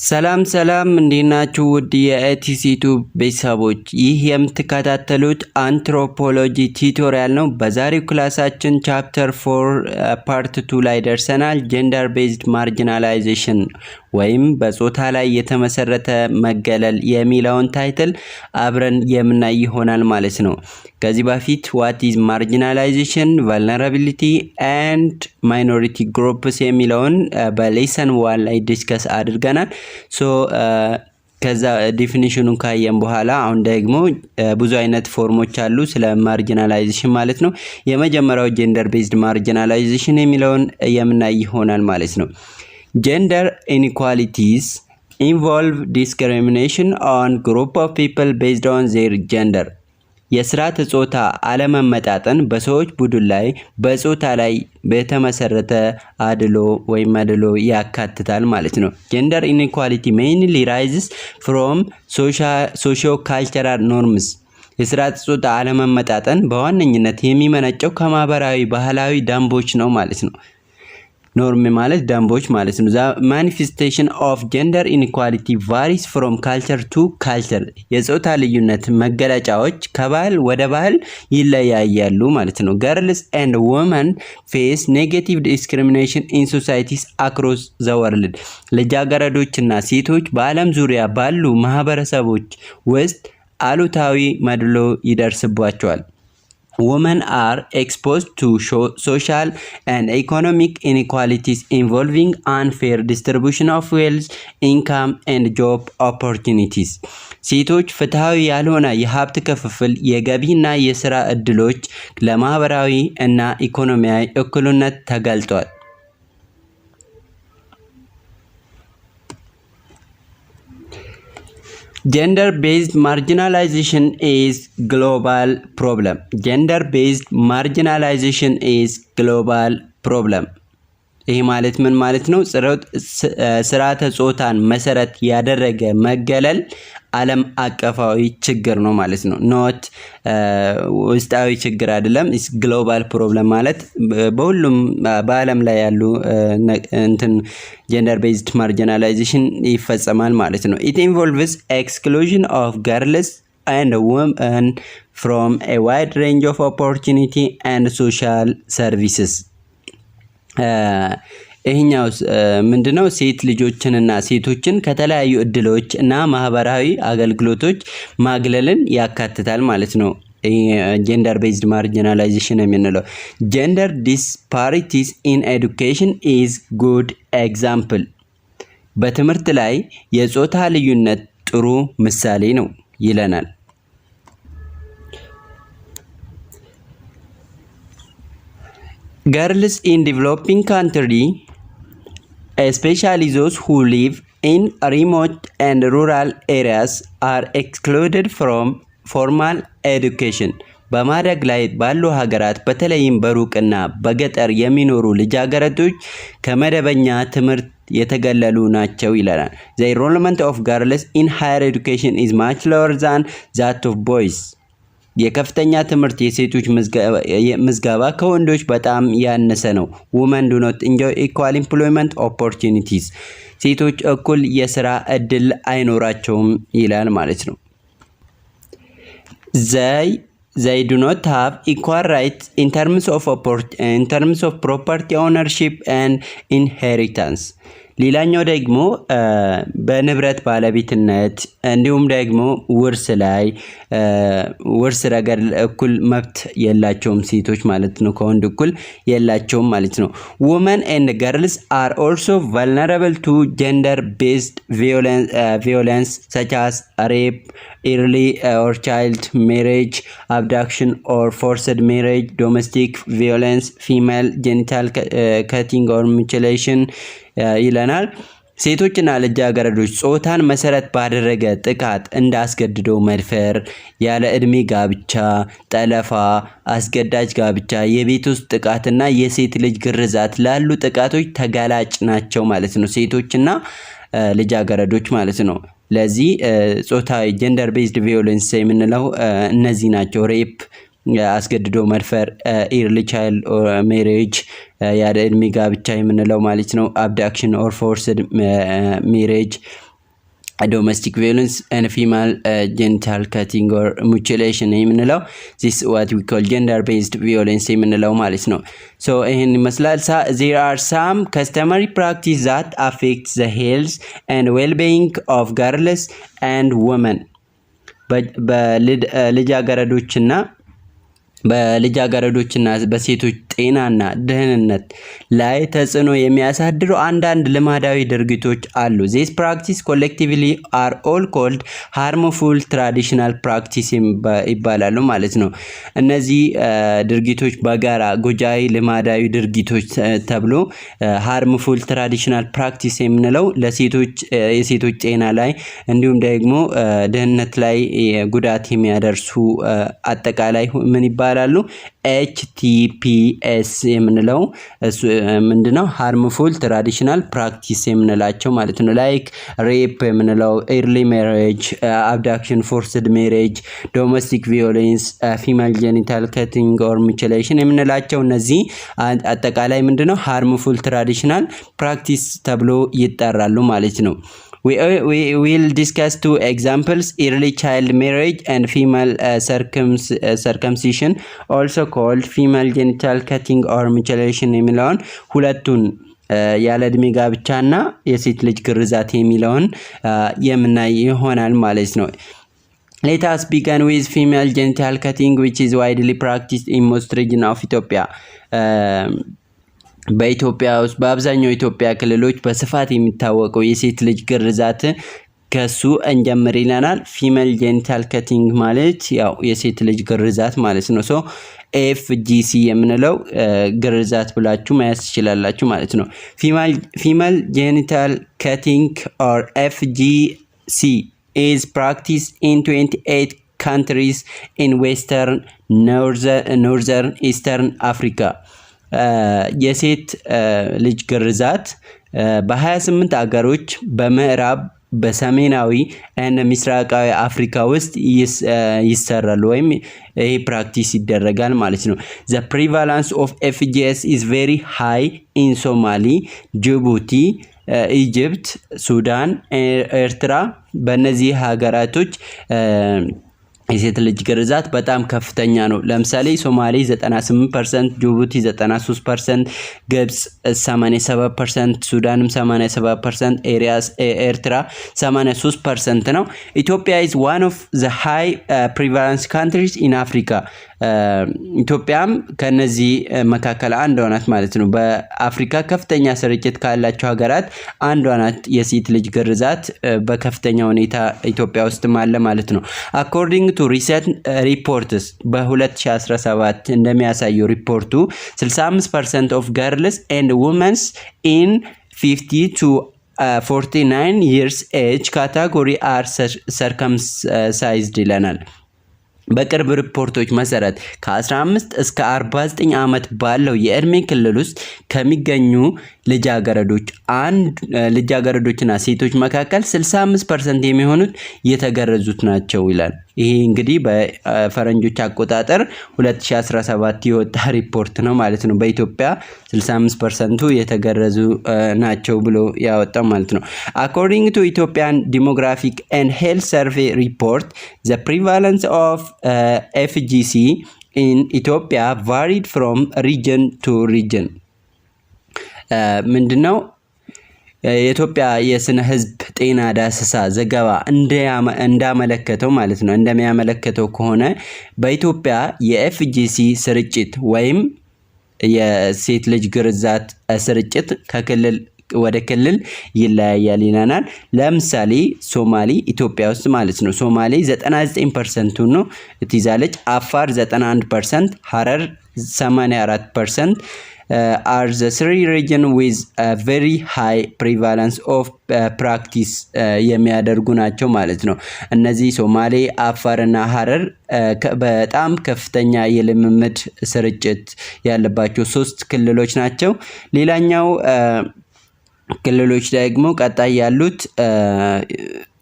ሰላም ሰላም እንዴናችሁ ውድ የኤቲሲቱ ቤተሰቦች፣ ይህ የምትከታተሉት አንትሮፖሎጂ ቲዩቶሪያል ነው። በዛሬው ክላሳችን ቻፕተር 4 ፓርት 2 ላይ ደርሰናል። ጀንደር ቤዝድ ማርጂናላይዜሽን ወይም በጾታ ላይ የተመሰረተ መገለል የሚለውን ታይትል አብረን የምናይ ይሆናል ማለት ነው። ከዚህ በፊት ዋት ኢዝ ማርጂናላይዜሽን፣ ቫልነራቢሊቲ ኤንድ ማይኖሪቲ ግሩፕስ የሚለውን በሌሰን 1 ላይ ዲስከስ አድርገናል። ከዛ ዲፊኒሽኑን ካየን በኋላ አሁን ደግሞ ብዙ አይነት ፎርሞች አሉ ስለ ማርጂናላይዜሽን ማለት ነው። የመጀመሪያው ጀንደር ቤዝድ ማርጂናላይዜሽን የሚለውን የምናይ ይሆናል ማለት ነው። ጀንደር ኢንኢኳሊቲስ involve discrimination on group of people based on their gender። የስርዓተ ጾታ አለመመጣጠን በሰዎች ቡድን ላይ በጾታ ላይ በተመሰረተ አድሎ ወይም መድሎ ያካትታል ማለት ነው። ጀንደር ኢንኢኳሊቲ mainly rises from socio-cultural norms። የስርዓተ ጾታ አለመመጣጠን በዋነኝነት የሚመነጨው ከማህበራዊ ባህላዊ ደንቦች ነው ማለት ነው። ኖርም ማለት ደንቦች ማለት ነው። ማኒፌስቴሽን ኦፍ ጀንደር ኢንኢኳሊቲ ቫሪስ ፍሮም ካልቸር ቱ ካልቸር። የጾታ ልዩነት መገለጫዎች ከባህል ወደ ባህል ይለያያሉ ማለት ነው። ገርልስ ኤንድ ወመን ፌስ ኔጌቲቭ ዲስክሪሚኔሽን ኢን ሶሳይቲስ አክሮስ ዘ ወርልድ። ልጃገረዶችና ሴቶች በዓለም ዙሪያ ባሉ ማህበረሰቦች ውስጥ አሉታዊ መድሎ ይደርስባቸዋል። Women are exposed to social and economic inequalities involving unfair distribution of wealth, income, and job opportunities. ሴቶች ፍትሃዊ ያልሆነ የሀብት ክፍፍል፣ የገቢና የሥራ ዕድሎች ለማህበራዊ እና ኢኮኖሚያዊ እኩልነት ተጋልጧል። Gender-based marginalization is global problem. Gender-based marginalization is global problem. ይህ ማለት ምን ማለት ነው? ስርዓተ ጾታን መሰረት ያደረገ መገለል ዓለም አቀፋዊ ችግር ነው ማለት ነው። ኖት ውስጣዊ ችግር አይደለም። ኢስ ግሎባል ፕሮብለም ማለት በሁሉም በዓለም ላይ ያሉ ጀንደር ቤዝድ ማርጂናላይዜሽን ይፈጸማል ማለት ነው። ኢት ኢንቮልቭስ ኤክስክሉዥን ኦፍ ገርልስ and women from a wide range of opportunity and social services። ይሄኛው ምንድነው? ሴት ልጆችንና ሴቶችን ከተለያዩ እድሎች እና ማህበራዊ አገልግሎቶች ማግለልን ያካትታል ማለት ነው። ጀንደር ቤዝድ ማርጂናላይዜሽን የምንለው ጀንደር ዲስፓሪቲስ ኢን ኤዱኬሽን ኢዝ ጉድ ኤግዛምፕል። በትምህርት ላይ የጾታ ልዩነት ጥሩ ምሳሌ ነው ይለናል። Girls in developing country, especially those who live in remote and rural areas, are excluded from formal education. በማደግ ላይ ባሉ ሀገራት በተለይም በሩቅና በገጠር የሚኖሩ ልጃገረዶች ከመደበኛ ትምህርት የተገለሉ ናቸው ይላል። The enrollment of girls in higher education is much lower than that of boys. የከፍተኛ ትምህርት የሴቶች ምዝገባ ከወንዶች በጣም ያነሰ ነው። Women do not enjoy equal employment opportunities. ሴቶች እኩል የሥራ ዕድል አይኖራቸውም ይላል ማለት ነው። They do not have equal rights in terms of property ownership and inheritance. ሌላኛው ደግሞ በንብረት ባለቤትነት እንዲሁም ደግሞ ውርስ ረገድ እኩል መብት የላቸውም ሴቶች ማለት ነው። ከወንድ እኩል የላቸውም ማለት ነው። Women and girls are also vulnerable to gender-based violence such as rape, early or child marriage, abduction or forced marriage, domestic violence, female genital cutting or mutilation ይለናል። ሴቶችና ልጃገረዶች ጾታን መሰረት ባደረገ ጥቃት እንዳስገድዶ መድፈር፣ ያለ ዕድሜ ጋብቻ፣ ጠለፋ፣ አስገዳጅ ጋብቻ፣ የቤት ውስጥ ጥቃትና የሴት ልጅ ግርዛት ላሉ ጥቃቶች ተጋላጭ ናቸው ማለት ነው። ሴቶችና ልጃገረዶች ማለት ነው። ለዚህ ጾታዊ ጀንደር ቤዝድ ቪዮለንስ የምንለው እነዚህ ናቸው። ሬፕ አስገድዶ መድፈር፣ ኢርሊ ቻይልድ ሜሬጅ ያለ ዕድሜ ጋብቻ የምንለው ማለት ነው። አብዳክሽን ኦር ፎርስድ ሜሬጅ domestic violence and female genital cutting or mutilation የምንለው this what we call gender based violence የምንለው ማለት ነው። so ይሄን ይመስላል። there are some customary practice that affect the health and well-being of girls and women በልጃገረዶችና በሴቶች ጤናና ደህንነት ላይ ተጽዕኖ የሚያሳድሩ አንዳንድ ልማዳዊ ድርጊቶች አሉ። these practice collectively are all called harmful traditional practice ይባላሉ ማለት ነው። እነዚህ ድርጊቶች በጋራ ጎጃዊ ልማዳዊ ድርጊቶች ተብሎ harmful traditional practice የምንለው የሴቶች ጤና ላይ እንዲሁም ደግሞ ደህንነት ላይ ጉዳት የሚያደርሱ አጠቃላይ ምን ይባላሉ? HTPS የምንለው ምንድነው? harmful traditional practice የምንላቸው ማለት ነው። like rape የምንለው early marriage, abduction, forced marriage, domestic violence, female genital cutting or mutilation የምንላቸው እነዚህ አጠቃላይ ምንድነው? harmful traditional practice ተብሎ ይጠራሉ ማለት ነው። We will discuss two examples: early child marriage and female circumcision, also called female genital cutting or mutilation የሚለውን ሁለቱን ያለ እድሜ ጋብቻና የሴት ልጅ ግርዛት የሚለውን የምናይ ይሆናል ማለት ነው። Let us begin with female genital cutting, which is widely practiced in most regions of Ethiopia. በኢትዮጵያ ውስጥ በአብዛኛው ኢትዮጵያ ክልሎች በስፋት የሚታወቀው የሴት ልጅ ግርዛት ከሱ እንጀምር ይለናል። ፊሜል ጄኒታል ከቲንግ ማለት ያው የሴት ልጅ ግርዛት ማለት ነው። ሶ FGC የምንለው ግርዛት ብላችሁ ማየት ትችላላችሁ ማለት ነው። ፊሜል ጄኒታል ከቲንግ or FGC is practiced in 28 countries in western, northern, eastern Africa. የሴት ልጅ ግርዛት በ28 አገሮች በምዕራብ በሰሜናዊ እና ምስራቃዊ አፍሪካ ውስጥ ይሰራል ወይም ይሄ ፕራክቲስ ይደረጋል ማለት ነው። the prevalence of FGS is very high in Somali, Djibouti, Egypt, Sudan, ኤርትራ በእነዚህ ሀገራቶች የሴት ልጅ ግርዛት በጣም ከፍተኛ ነው። ለምሳሌ ሶማሌ 98%፣ ጅቡቲ 93%፣ ግብጽ 87%፣ ሱዳንም 87%፣ ኤርትራ 83% ነው። ኢትዮጵያ is one of the high prevalence countries in Africa. ኢትዮጵያም ከነዚህ መካከል አንዷ ናት ማለት ነው። በአፍሪካ ከፍተኛ ስርጭት ካላቸው ሀገራት አንዷ ናት። የሴት ልጅ ግርዛት በከፍተኛ ሁኔታ ኢትዮጵያ ውስጥ አለ ማለት ነው። according to recent reports በ2017 እንደሚያሳየው ሪፖርቱ 65% of girls and women in 50 to 49 years age category are circumcised ይለናል። በቅርብ ሪፖርቶች መሰረት ከ15 እስከ 49 ዓመት ባለው የእድሜ ክልል ውስጥ ከሚገኙ ልጃገረዶችና ሴቶች መካከል 65% የሚሆኑት የተገረዙት ናቸው ይላል። ይሄ እንግዲህ በፈረንጆች አቆጣጠር 2017 የወጣ ሪፖርት ነው ማለት ነው። በኢትዮጵያ 65% የተገረዙ ናቸው ብሎ ያወጣው ማለት ነው። according to Ethiopian Demographic and Health Survey report, the prevalence of FGC in Ethiopia varied from region to region. ምንድነው? የኢትዮጵያ የስነ ህዝብ ጤና ዳሰሳ ዘገባ እንዳመለከተው ማለት ነው እንደሚያመለክተው ከሆነ በኢትዮጵያ የኤፍጂሲ ስርጭት ወይም የሴት ልጅ ግርዛት ስርጭት ከክልል ወደ ክልል ይለያያል ይለናል። ለምሳሌ ሶማሌ ኢትዮጵያ ውስጥ ማለት ነው ሶማሌ 99% ነው ትይዛለች። አፋር 91%፣ ሐረር 84% are the three regions with a very high prevalence of practice የሚያደርጉ ናቸው ማለት ነው። እነዚህ ሶማሌ፣ አፋር እና ሐረር በጣም ከፍተኛ የልምምድ ስርጭት ያለባቸው 3 ክልሎች ናቸው። ሌላኛው ክልሎች ደግሞ ቀጣይ ያሉት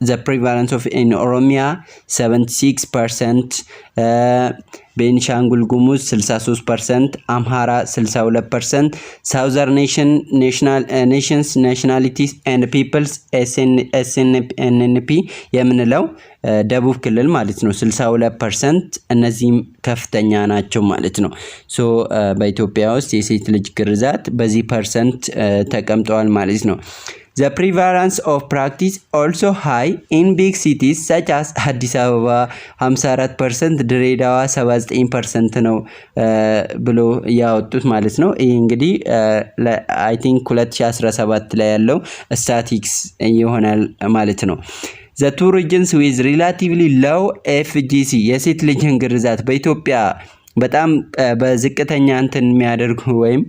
the prevalence of in Oromia 76%, Benishangul Gumuz 63%, Amhara 62%, Southern nations, nationalities and peoples SNNP የምንለው ደቡብ ክልል ማለት ነው 62%። እነዚህም ከፍተኛ ናቸው ማለት ነው። ሶ በኢትዮጵያ ውስጥ የሴት ልጅ ግርዛት በዚህ ፐርሰንት ተቀምጠዋል ማለት ነው። The prevalence of practice also high in big cities such as አዲስ አበባ 54%፣ ድሬዳዋ 79% ነው ብሎ ያወጡት ማለት ነው። ይህ እንግዲህ አይ ቲንክ 2017 ላይ ያለው ስታቲክስ ይሆናል ማለት ነው። The two regions with relatively low FGC የሴት ልጅን ግርዛት በኢትዮጵያ በጣም በዝቅተኛ እንትን የሚያደርጉ ወይም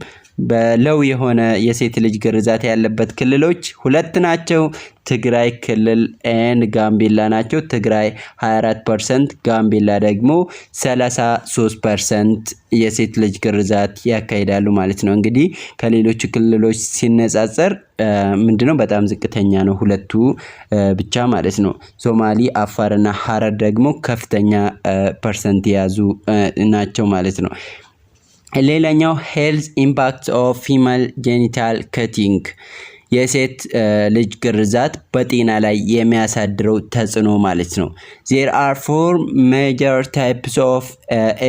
በለው የሆነ የሴት ልጅ ግርዛት ያለበት ክልሎች ሁለት ናቸው። ትግራይ ክልል and ጋምቤላ ናቸው። ትግራይ 24%፣ ጋምቤላ ደግሞ 33% የሴት ልጅ ግርዛት ያካሂዳሉ ማለት ነው። እንግዲህ ከሌሎች ክልሎች ሲነጻጸር ምንድነው በጣም ዝቅተኛ ነው ሁለቱ ብቻ ማለት ነው። ሶማሊ፣ አፋርና ሐረር ደግሞ ከፍተኛ ፐርሰንት የያዙ ናቸው ማለት ነው። ሌላኛው ሄልዝ ኢምፓክት ኦፍ ፊሜል ጄኒታል ከቲንግ የሴት ልጅ ግርዛት በጤና ላይ የሚያሳድረው ተጽዕኖ ማለት ነው። there are 4 major types of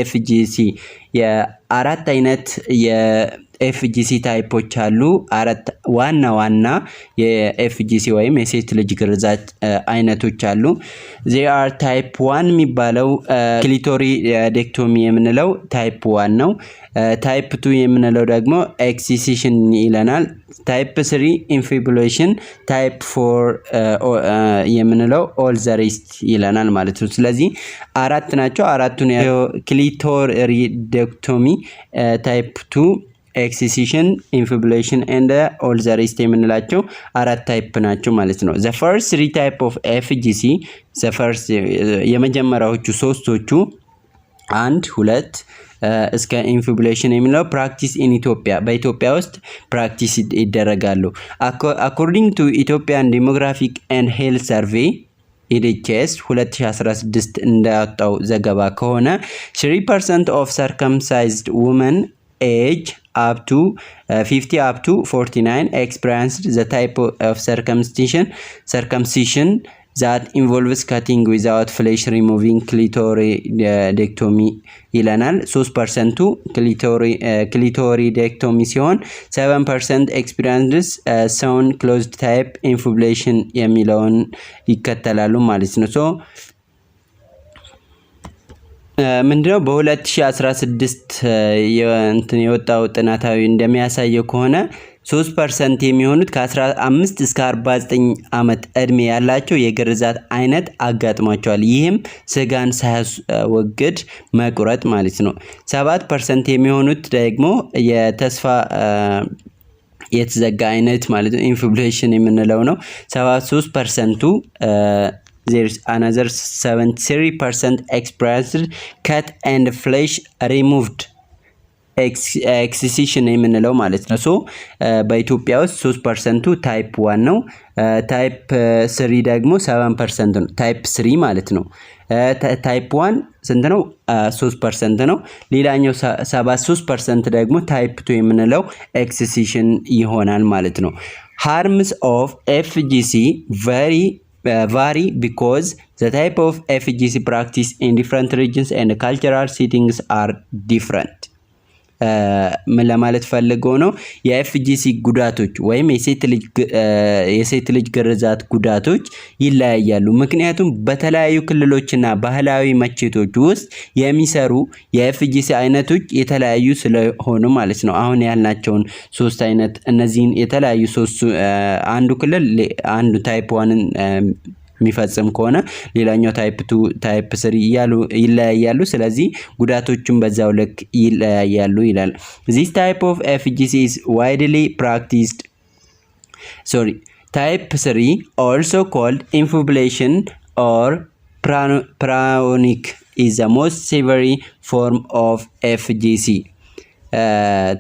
FGC የአራት አይነት የኤፍጂሲ ታይፖች አሉ። አራት ዋና ዋና የኤፍጂሲ ወይም የሴት ልጅ ግርዛት አይነቶች አሉ። there are type 1 የሚባለው ክሊቶሪዴክቶሚ የምንለው ታይፕ 1 ነው። ታይፕ 2 የምንለው ደግሞ ኤክሲሲሽን ይለናል። ታይፕ 3 ኢንፊቡሌሽን፣ ታይፕ 4 የምንለው ኦል ዘ ሬስት ይለናል ማለት ነው። ስለዚህ አራት ናቸው። አራቱን ክሊቶሪዴክቶሚ፣ ታይፕ 2፣ ኤክሲሲሽን፣ ኢንፊቡሌሽን ኤንድ ኦል ዘ ሬስት የምንላቸው አራት ታይፕ ናቸው ማለት ነው። the first 3 type of FGC የመጀመሪያዎቹ ሶስቶቹ 1 2 እስከ ኢንፊቡሌሽን የሚለው ፕራክቲስ ኢን ኢትዮጵያ በኢትዮጵያ ውስጥ ፕራክቲስ ይደረጋሉ። according to Ethiopian Demographic and Health Survey ኢዲኤችኤስ 2016 እንዳወጣው ዘገባ ከሆነ 3% of circumcised women age up to 50 up to 49 experienced the type of circumcision that involves cutting without flesh removing clitoridectomy ይለናል። 3% clitoridectomy ሲሆን 7% experiences sewn closed type infibulation የሚለውን ይከተላሉ ማለት ነው። ሶ ምንድነው በ2016 የወጣው ጥናታዊ እንደሚያሳየው ከሆነ 3% የሚሆኑት ከ15 እስከ 49 ዓመት እድሜ ያላቸው የግርዛት አይነት አጋጥሟቸዋል። ይህም ስጋን ሳያስወግድ መቁረጥ ማለት ነው። 7% የሚሆኑት ደግሞ የተስፋ የተዘጋ አይነት ማለት ነው ኢንፊቡሌሽን የምንለው ነው። 73%ቱ there is another 73% experienced cut and flesh removed excision የምንለው ማለት ነው። ሶ በኢትዮጵያ ውስጥ 3%ቱ ታይፕ 1 ነው። ታይፕ 3 ደግሞ 7% ነው። ታይፕ 3 ማለት ነው። ታይፕ 1 ስንት ነው? 3% ነው። ሌላኛው 73% ደግሞ ታይፕ 2 የምንለው ኤክሲሲሽን ይሆናል ማለት ነው። harms of FGC vary because the type of FGC practice in different regions and cultural settings are different. ምን ለማለት ፈልገው ነው? የኤፍጂሲ ጉዳቶች ወይም የሴት ልጅ ግርዛት ጉዳቶች ይለያያሉ። ምክንያቱም በተለያዩ ክልሎችና ባህላዊ መቼቶች ውስጥ የሚሰሩ የኤፍጂሲ አይነቶች የተለያዩ ስለሆኑ ማለት ነው። አሁን ያልናቸውን 3 አይነት እነዚህን የተለያዩ 3 አንዱ ክልል አንዱ ታይፕ 1ን የሚፈጽም ከሆነ ሌላኛው ታይፕ 2 ታይፕ 3 ይለያያሉ። ስለዚህ ጉዳቶቹም በዛው ልክ ይለያያሉ ይላል። this type of FGC is widely practiced type 3 also called infibulation or Praonic is the most severe form of FGC.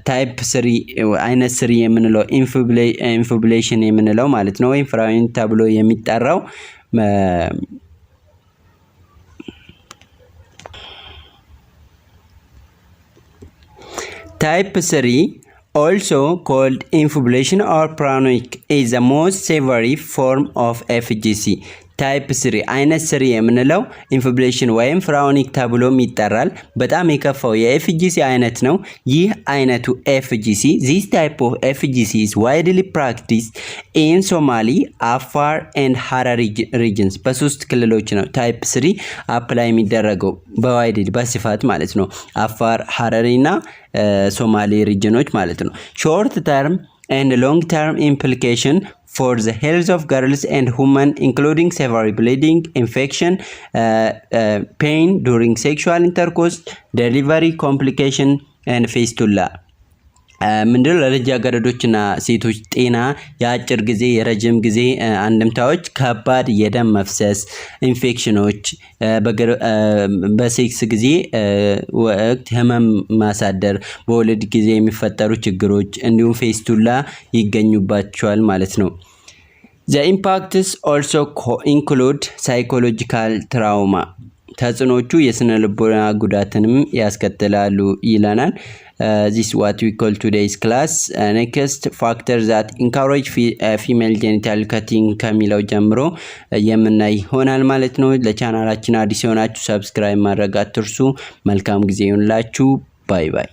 ታይፕ 3 አይነት 3 የምንለው ኢንፊቡሌሽን የምንለው ማለት ነው ወይም ፍራዊን ተብሎ የሚጠራው Type 3, also called inflammation or paranoid, is the most severe form of FGC. ታይፕ 3 አይነት 3 የምንለው ኢንፍሌሽን ወይም ፍራውኒክ ተብሎም ይጠራል። በጣም የከፋው የኤፍጂሲ አይነት ነው። ይህ አይነቱ ኤፍጂሲ this type of FGC is widely practiced in Somali, Afar and Harari regions በሶስት ክልሎች ነው ታይፕ 3 አፕላይ የሚደረገው በዋይድሊ በስፋት ማለት ነው። አፋር፣ ሀረሪ እና ሶማሌ ሪጅኖች ማለት ነው። ሾርት ተርም and long term implication for the health of girls and women, including severe bleeding, infection, pain during sexual intercourse, delivery complication and fistula. ምንድነው ለልጃገረዶችና ሴቶች ጤና የአጭር ጊዜ የረጅም ጊዜ አንድምታዎች ከባድ የደም መፍሰስ፣ ኢንፌክሽኖች፣ በሴክስ ጊዜ ወቅት ህመም ማሳደር፣ በወሊድ ጊዜ የሚፈጠሩ ችግሮች እንዲሁም ፌስቱላ ይገኙባቸዋል ማለት ነው። The impacts also include psychological trauma. ተጽዕኖቹ የስነ ልቦና ጉዳትንም ያስከትላሉ ይለናል። This is what we call today's class. Next factor that encourage female genital cutting ከሚለው ጀምሮ የምናይ ይሆናል ማለት ነው። ለቻናላችን አዲስ የሆናችሁ ሰብስክራይብ ማድረግ አትርሱ። መልካም ጊዜ ይሁንላችሁ። ባይ ባይ።